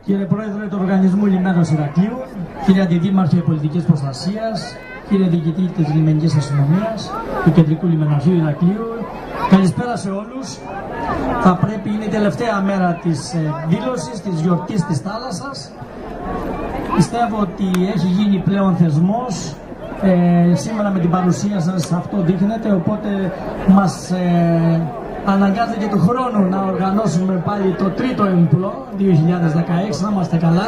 Κύριε Πρόεδρε του Οργανισμού Λιμένος Ηρακλείου, κύριε Αντιδήμαρχε Πολιτικής Προστασίας, κύριε Διοικητή της Λιμενικής Αστυνομίας, του Κεντρικού Λιμεναρχείου Ηρακλείου, καλησπέρα σε όλους. Θα πρέπει, είναι η τελευταία μέρα της εκδήλωσης, της γιορτής της θάλασσας. Πιστεύω ότι έχει γίνει πλέον θεσμός. Σήμερα με την παρουσία σας αυτό δείχνεται, οπότε μας αναγκάζεται και του χρόνου να οργανώσουμε πάλι το τρίτο εμπλό 2016, να είμαστε καλά.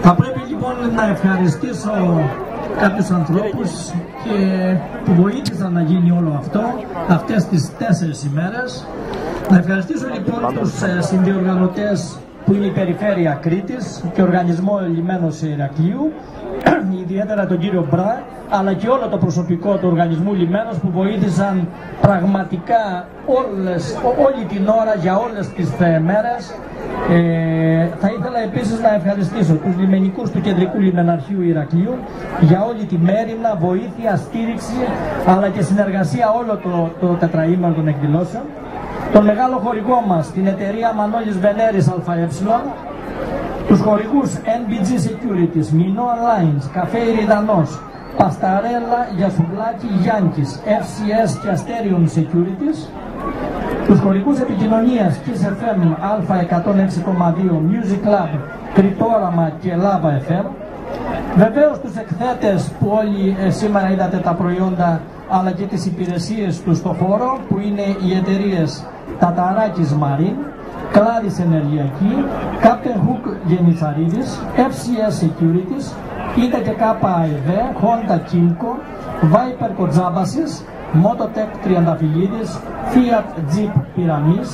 Θα πρέπει λοιπόν να ευχαριστήσω κάποιους ανθρώπους που βοήθησαν να γίνει όλο αυτό αυτές τις 4 ημέρες. Να ευχαριστήσω λοιπόν τους συνδιοργανωτές που είναι η Περιφέρεια Κρήτης και ο Οργανισμό Λιμένος Ηρακλείου, ιδιαίτερα τον κύριο Μπρά, αλλά και όλο το προσωπικό του Οργανισμού Λιμένος που βοήθησαν πραγματικά όλη την ώρα για όλες τις μέρες. Θα ήθελα επίσης να ευχαριστήσω τους λιμενικούς του Κεντρικού Λιμεναρχείου Ηρακλείου για όλη τη μέριμνα, βοήθεια, στήριξη αλλά και συνεργασία όλο το τετραήμερο των εκδηλώσεων. Τον μεγάλο χορηγό μας, την εταιρεία Μανώλης Βενέρης ΑΕ, τους χορηγούς NBG Securities, Minoan Lines, Καφέ Ηριδανός, Πασταρέλα, Γιασουβλάκη, Γιάνκης, FCS και Asterion Securities, τους χορηγούς επικοινωνίας Kiss FM, Α106,2, Music Lab, Κρητόραμα και Lava FM, βεβαίως τους εκθέτες που όλοι σήμερα είδατε τα προϊόντα αλλά και τις υπηρεσίες τους στο χώρο, που είναι οι εταιρείες Ταταράκης Μαρίν, Κλάδης Ενεργειακή, Captain Hook Γενιτσαρίδης, FCS Securities, Είτε και ΚΑΕΔ, Honda Kimco, Viper Κοτζάμπασης, Mototech Τριανταφυλλίδης, Fiat Jeep Πυραμής,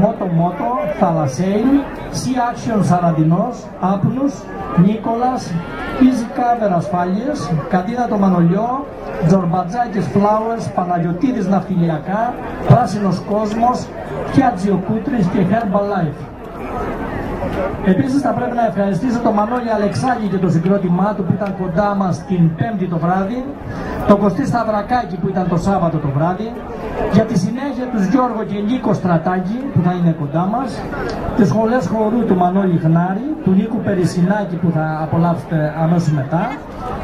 Moto Θαλασσέιν, Sea Action Σαραντινός, Άπνους, Νίκολας, Easy Cover Ασφάλειες, Καντίνα το Μανολιό, Τζορμπατζάκης Flowers, Παναγιωτίδης Ναυτιλιακά, Πράσινος Κόσμος, Πιάτζιο Κούτρης και Herbalife. Επίσης θα πρέπει να ευχαριστήσω τον Μανώλη Αλεξάκη και το συγκρότημά του που ήταν κοντά μας την Πέμπτη το βράδυ, τον Κωστή Σταυρακάκη που ήταν το Σάββατο το βράδυ, για τη συνέχεια τους Γιώργο και Νίκο Στρατάκη που θα είναι κοντά μας, τις σχολές χορού του Μανώλη Χνάρη, του Νίκου Περισσινάκη που θα απολαύσετε αμέσως μετά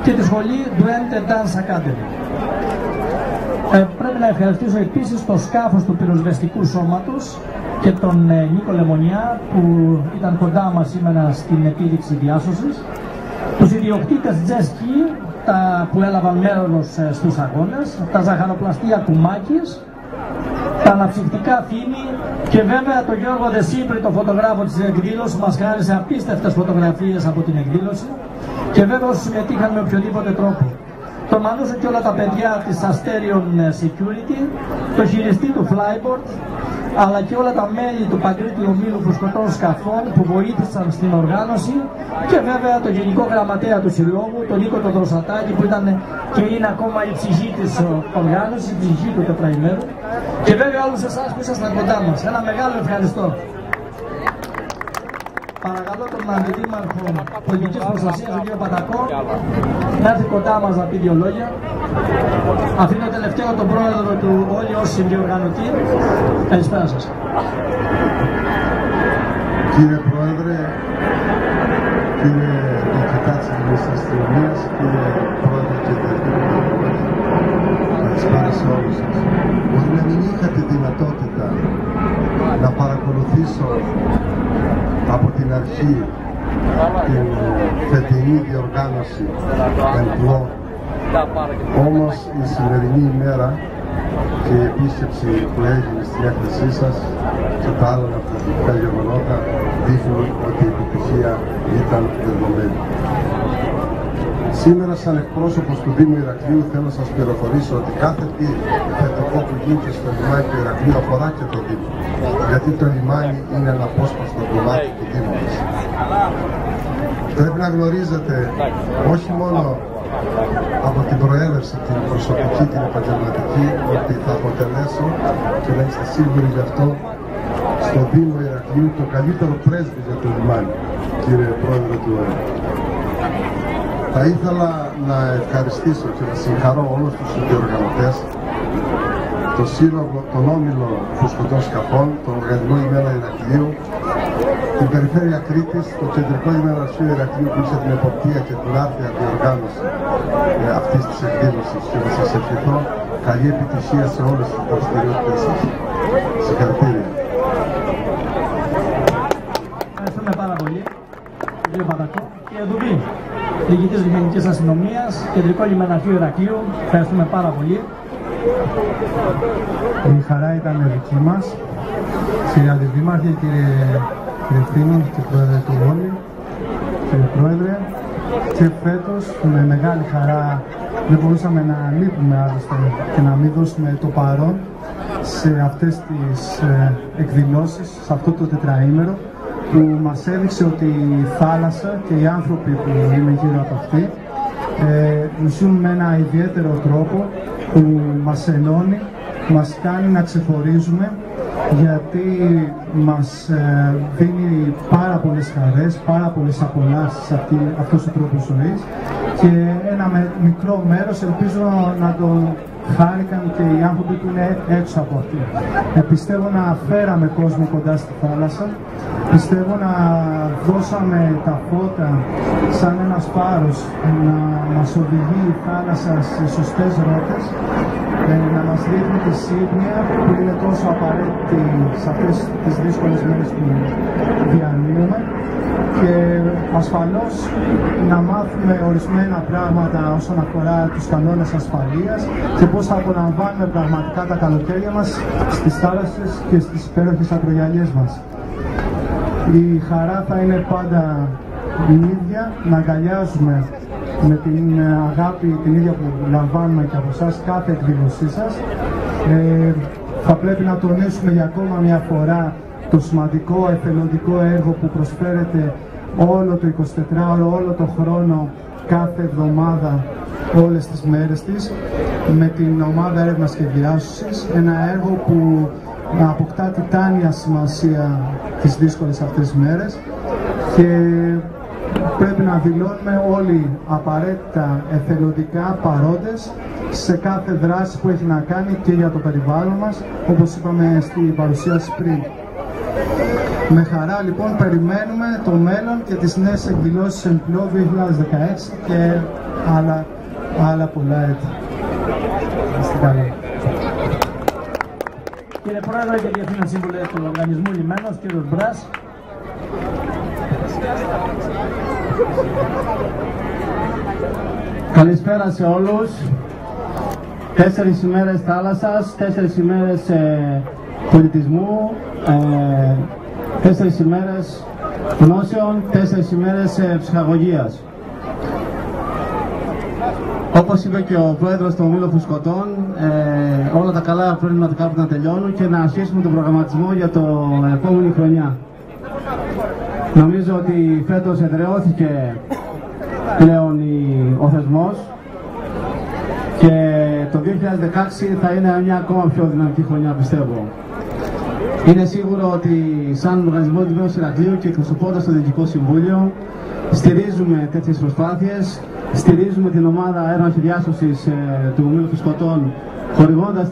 και τη σχολή Duente Dance Academy. Πρέπει να ευχαριστήσω επίσης το σκάφος του πυροσβεστικού σώματος και τον Νίκο Λεμονιά που ήταν κοντά μας σήμερα στην επίδειξη διάσωσης, τους ιδιοκτήτες Τζέσκι που έλαβαν μέρος στους αγώνες, τα ζαχαροπλαστεία Κουμάκης, τα αναψυκτικά Θήμη και βέβαια τον Γιώργο Δεσίπρη, το φωτογράφο της εκδήλωσης, μας χάρισε απίστευτες φωτογραφίες από την εκδήλωση και βέβαια όσοι συμμετείχαν με οποιοδήποτε τρόπο. Τον Μανούσο και όλα τα παιδιά της Asterion Security, το χειριστή του Flyboard, αλλά και όλα τα μέλη του Παγκρίτη Ομίλου Φουσκωτών Σκαφών που βοήθησαν στην οργάνωση και βέβαια το Γενικό Γραμματέα του Συλλόγου, τον Νίκο τον Δροσατάκη που ήταν και είναι ακόμα η ψυχή της οργάνωσης, η ψυχή του τετραημέρου και βέβαια όλους εσάς που ήσασταν κοντά μας. Ένα μεγάλο ευχαριστώ. Παρακαλώ τον Αντιδήμαρχο Πολιτικής Προστασίας, τον κύριο Πατακό, να έρθει κοντά μας να πει 2 λόγια. Αφήνω τελευταίο τον πρόεδρο του όλοι όσοι συνδιοργανωτή. Καλησπέρα σας. Κύριε Πρόεδρε, κύριε Διοικητά της Λιμενικής Αστυνομίας, κύριε Πρόεδρε και καλησπέρα σε όλους σας. Μπορεί να μην είχα τη δυνατότητα να παρακολουθήσω από την αρχή την φετινή διοργάνωση εμπλό, όμως η σημερινή ημέρα και η επίσκεψη που έγινε στην έκθεσή σας και τα άλλα ναυτιλιακά γεγονότα δείχνουν ότι η επιτυχία ήταν δεδομένη. Σήμερα, σαν εκπρόσωπος του Δήμου Ηρακλείου, θέλω να σας πληροφορήσω ότι κάθε τι θετικό που γίνεται στο λιμάνι του Ηρακλείου αφορά και το Δήμο. Γιατί το λιμάνι είναι ένα απόσπαστο κομμάτι του Δήμου μας. Πρέπει να γνωρίζετε όχι μόνο από την προέλευση, την προσωπική, την επαγγελματική, ότι θα αποτελέσω και να είστε σίγουροι γι' αυτό στο Δήμο Ηρακλείου το καλύτερο πρέσβη για το λιμάνι, κύριε Πρόεδρε του ΟΕ. Θα ήθελα να ευχαριστήσω και να συγχαρώ όλους τους συνδιοργανωτές, το Σύλλογο, τον Όμιλο Φουσκωτών Σκαφών, τον Οργανισμό Λιμένα Ηρακλείου, Την περιφέρεια Κρήτης, το κεντρικό λιμεναρχείο Ηρακλείου που είχε την εποπτεία και την άρτια διοργάνωση αυτής της εκδήλωσης, και να σας ευχηθώ καλή επιτυχία σε όλες τις δραστηριότητες σας. Συγχαρητήρια. Ευχαριστούμε πάρα πολύ, κύριε Πατακό. Κύριε Δουβή, διοικητής Λιμενικής Αστυνομίας, κεντρικό λιμεναρχείο Ηρακλείου, ευχαριστούμε πάρα πολύ. Η χαρά ήταν δική μας. Κύριε Αντιδήμαρχε, κύριε Διευθύνων και Πρόεδρε του Βόλη, κύριε Πρόεδρε, και φέτος με μεγάλη χαρά δεν μπορούσαμε να λείπουμε άλλωστε και να μην δώσουμε το παρόν σε αυτές τις εκδηλώσεις, σε αυτό το τετραήμερο που μας έδειξε ότι η θάλασσα και οι άνθρωποι που είναι γύρω από αυτή ζουν με ένα ιδιαίτερο τρόπο που μας ενώνει, μας κάνει να ξεχωρίζουμε, γιατί μας δίνει πάρα πολλές χαρές, πάρα πολλές απολαύσεις αυτός ο τρόπος ζωής, και ένα μικρό μέρος ελπίζω να το χάρηκαν και οι άνθρωποι που είναι έξω από αυτή. Πιστεύω να φέραμε κόσμο κοντά στη θάλασσα, πιστεύω να δώσαμε τα φώτα σαν ένας φάρος να μας οδηγεί η θάλασσα σε σωστές ρότες, να μας δείχνει τη σύμπνοια που είναι τόσο απαραίτητη σε αυτές τις δύσκολες μέρες που διανύουμε, και ασφαλώς να μάθουμε ορισμένα πράγματα όσον αφορά τους κανόνες ασφαλείας και πώς θα απολαμβάνουμε πραγματικά τα καλοκαίρια μας στις θάλασσες και στις υπέροχες ακρογιαλιές μας. Η χαρά θα είναι πάντα η ίδια, να αγκαλιάζουμε με την αγάπη την ίδια που λαμβάνουμε και από εσάς κάθε εκδήλωσή σας. Θα πρέπει να τονίσουμε για ακόμα μια φορά το σημαντικό εθελοντικό έργο που προσφέρεται όλο το 24ωρο, όλο το χρόνο, κάθε εβδομάδα, όλες τις μέρες της, με την ομάδα έρευνας και διάσωσης, ένα έργο που αποκτά τιτάνια σημασία τις δύσκολες αυτές μέρες, και πρέπει να δηλώνουμε όλοι απαραίτητα εθελοντικά παρόντες σε κάθε δράση που έχει να κάνει και για το περιβάλλον μας, όπως είπαμε στην παρουσίαση πριν. Με χαρά λοιπόν περιμένουμε το μέλλον και τις νέες εκδηλώσεις ΕΜΠΛΟ 2016 και άλλα πολλά έτη. Είστε καλοί. Κύριε Πρόεδρε και Διευθύνων Σύμβουλε του Οργανισμού Λιμένος, κύριος Μπράς. Καλησπέρα σε όλους. 4 ημέρες θάλασσας, 4 ημέρες πολιτισμού, 4 ημέρες γνώσεων, 4 ημέρες ψυχαγωγίας. Όπως είπε και ο πρόεδρος του Ομίλου Φουσκωτών, όλα τα καλά πρέπει να κάπου να τελειώνουν και να αρχίσουμε τον προγραμματισμό για το επόμενη χρονιά. Νομίζω ότι φέτος εδραιώθηκε πλέον ο θεσμός και το 2016 θα είναι μια ακόμα πιο δυναμική χρονιά, πιστεύω. Είναι σίγουρο ότι σαν Οργανισμό Λιμένου Ηρακλείου και εκπροσωπώντας το Διοικητικό Συμβούλιο στηρίζουμε τέτοιες προσπάθειες, στηρίζουμε την ομάδα έρευνας και διάσωσης του Ομίλου Φουσκωτών, χορηγώντας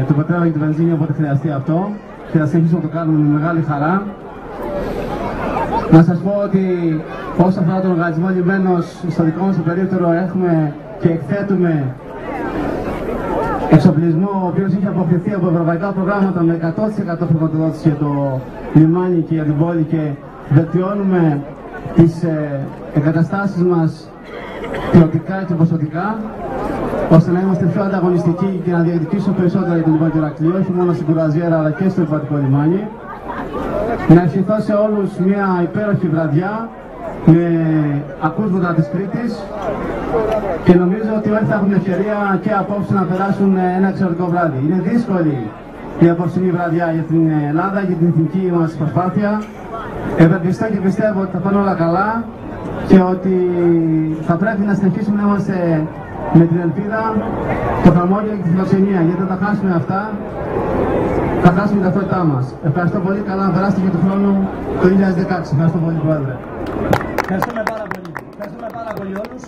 το πετρέλαιο και τη βενζίνη όποτε χρειαστεί αυτό, και θα συνεχίσουμε να το κάνουμε με μεγάλη χαρά. Να σας πω ότι όσον αφορά τον Οργανισμό Λιμένος, στο δικό μας περίπτερο έχουμε και εκθέτουμε εξοπλισμό ο οποίος είχε αποκτηθεί από ευρωπαϊκά προγράμματα με 100% χρηματοδότηση για το λιμάνι και για την πόλη, και βελτιώνουμε τις εγκαταστάσεις μας ποιοτικά και ποσοτικά, ώστε να είμαστε πιο ανταγωνιστικοί και να διεκδικήσουμε περισσότερα για το λιμάνι του Ηρακλείου, όχι μόνο στην κουραζιέρα αλλά και στο υπατικό λιμάνι. Να ευχηθώ σε όλους μια υπέροχη βραδιά με ακούσματα της Κρήτης, και νομίζω ότι όλοι θα έχουν ευκαιρία και απόψε να περάσουν ένα εξαιρετικό βράδυ. Είναι δύσκολη η απόψινή βραδιά για την Ελλάδα, για την εθνική μας προσπάθεια. Ευελπιστώ και πιστεύω ότι θα πάνε όλα καλά και ότι θα πρέπει να συνεχίσουμε να είμαστε με την ελπίδα, το χαμόγελο και τη φιλοξενία, γιατί όταν τα χάσουμε αυτά, θα χάσουμε την ταυτότητά μας. Ευχαριστώ πολύ, καλά να περάσετε και του χρόνου το 2016. Ευχαριστώ πολύ, Πρόεδρε. Ευχαριστούμε πάρα πολύ. Ευχαριστούμε πάρα πολύ όλους.